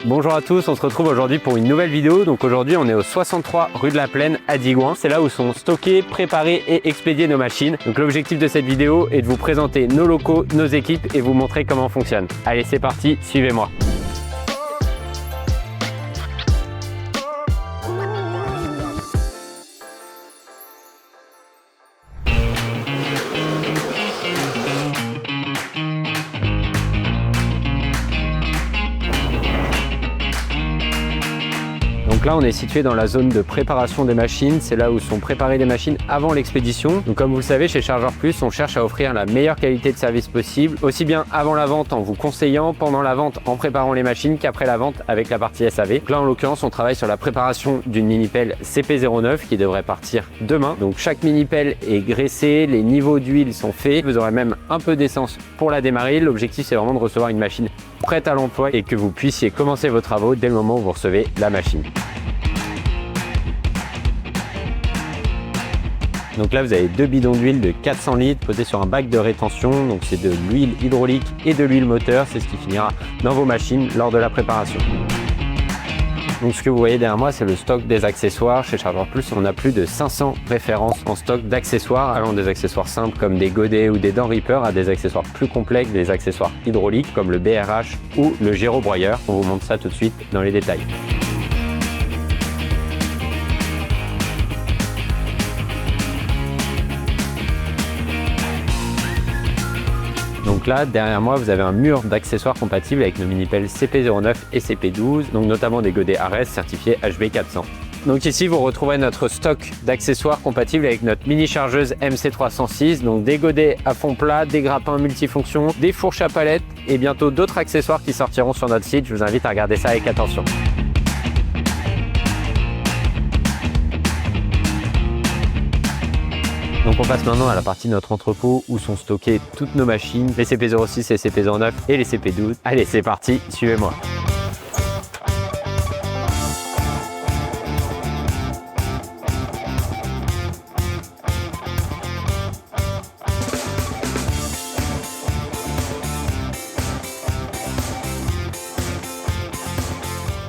Bonjour à tous, on se retrouve aujourd'hui pour une nouvelle vidéo. Donc aujourd'hui on est au 63 rue de la Plaine à Digoin. C'est là où sont stockées, préparées et expédiées nos machines. Donc l'objectif de cette vidéo est de vous présenter nos locaux, nos équipes et vous montrer comment on fonctionne. Allez c'est parti, suivez-moi. Donc là on est situé dans la zone de préparation des machines, c'est là où sont préparées les machines avant l'expédition. Donc comme vous le savez, chez Chargeur Plus, on cherche à offrir la meilleure qualité de service possible, aussi bien avant la vente en vous conseillant, pendant la vente en préparant les machines qu'après la vente avec la partie SAV. Donc là en l'occurrence on travaille sur la préparation d'une mini-pelle CP09 qui devrait partir demain. Donc chaque mini-pelle est graissée, les niveaux d'huile sont faits, vous aurez même un peu d'essence pour la démarrer. L'objectif c'est vraiment de recevoir une machine prête à l'emploi et que vous puissiez commencer vos travaux dès le moment où vous recevez la machine. Donc là vous avez deux bidons d'huile de 400 litres posés sur un bac de rétention. Donc c'est de l'huile hydraulique et de l'huile moteur, c'est ce qui finira dans vos machines lors de la préparation. Donc ce que vous voyez derrière moi, c'est le stock des accessoires. Chez Chargeur Plus, on a plus de 500 références en stock d'accessoires, allant des accessoires simples comme des godets ou des dents Reaper à des accessoires plus complexes, des accessoires hydrauliques comme le BRH ou le gyrobroyeur. On vous montre ça tout de suite dans les détails. Donc là, derrière moi, vous avez un mur d'accessoires compatibles avec nos mini-pelles CP09 et CP12, donc notamment des godets Ares certifiés HB400. Donc ici, vous retrouverez notre stock d'accessoires compatibles avec notre mini chargeuse MC306, donc des godets à fond plat, des grappins multifonctions, des fourches à palettes et bientôt d'autres accessoires qui sortiront sur notre site. Je vous invite à regarder ça avec attention. Donc on passe maintenant à la partie de notre entrepôt où sont stockées toutes nos machines, les CP06 et CP09 et les CP12. Allez c'est parti, suivez-moi.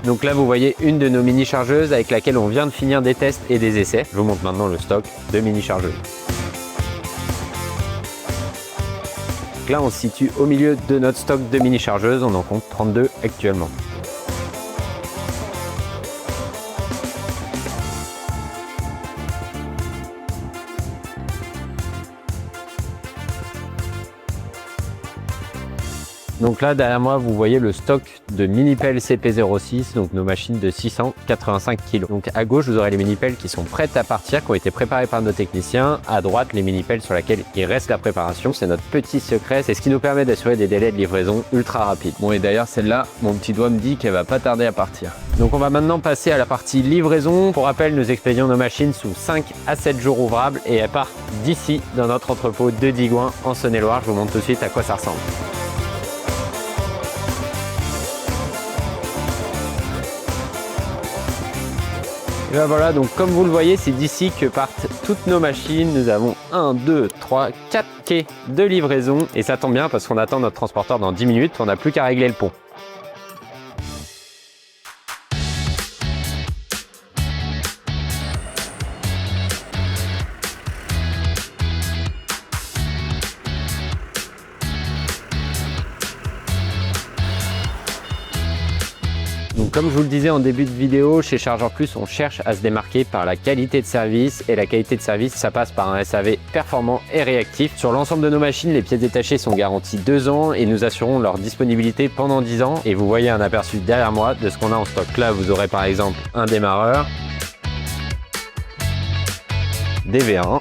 Donc là vous voyez une de nos mini chargeuses avec laquelle on vient de finir des tests et des essais. Je vous montre maintenant le stock de mini chargeuses. Là on se situe au milieu de notre stock de mini chargeuses, on en compte 32 actuellement. Donc là derrière moi vous voyez le stock de mini-pelles CP06, donc nos machines de 685 kg. Donc à gauche vous aurez les mini-pelles qui sont prêtes à partir, qui ont été préparées par nos techniciens. À droite les mini-pelles sur lesquelles il reste la préparation. C'est notre petit secret, c'est ce qui nous permet d'assurer des délais de livraison ultra rapides. Bon et d'ailleurs celle-là, mon petit doigt me dit qu'elle va pas tarder à partir. Donc on va maintenant passer à la partie livraison. Pour rappel, nous expédions nos machines sous 5 à 7 jours ouvrables et elles partent d'ici dans notre entrepôt de Digoin en Saône-et-Loire. Je vous montre tout de suite à quoi ça ressemble. Et ben voilà, donc comme vous le voyez, c'est d'ici que partent toutes nos machines. Nous avons 1, 2, 3, 4 quais de livraison. Et ça tombe bien parce qu'on attend notre transporteur dans 10 minutes. On n'a plus qu'à régler le pont. Donc comme je vous le disais en début de vidéo, chez Chargeur Plus, on cherche à se démarquer par la qualité de service. Et la qualité de service, ça passe par un SAV performant et réactif. Sur l'ensemble de nos machines, les pièces détachées sont garanties 2 ans et nous assurons leur disponibilité pendant 10 ans. Et vous voyez un aperçu derrière moi de ce qu'on a en stock. Là, vous aurez par exemple un démarreur, des V1,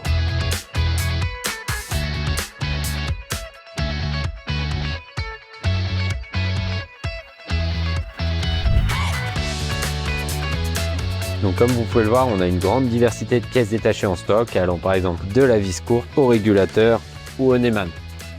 donc comme vous pouvez le voir, on a une grande diversité de pièces détachées en stock, allant par exemple de la vis courte au régulateur ou au Neyman.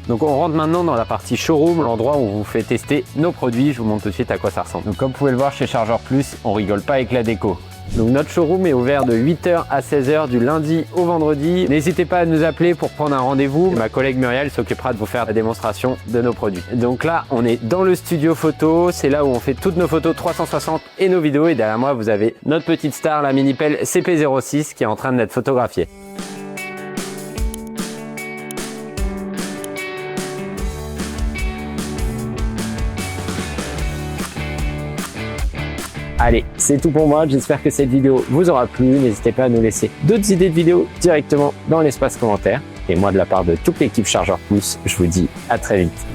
Donc on rentre maintenant dans la partie showroom, l'endroit où on vous fait tester nos produits. Je vous montre tout de suite à quoi ça ressemble. Donc comme vous pouvez le voir chez Chargeur Plus, on rigole pas avec la déco. Donc notre showroom est ouvert de 8h à 16h du lundi au vendredi. N'hésitez pas à nous appeler pour prendre un rendez-vous. Ma collègue Muriel s'occupera de vous faire la démonstration de nos produits. Donc là, on est dans le studio photo. C'est là où on fait toutes nos photos 360 et nos vidéos. Et derrière moi, vous avez notre petite star, la Minipel CP06 qui est en train d'être photographiée. Allez, c'est tout pour moi. J'espère que cette vidéo vous aura plu. N'hésitez pas à nous laisser d'autres idées de vidéos directement dans l'espace commentaire. Et moi, de la part de toute l'équipe Chargeur Plus, je vous dis à très vite.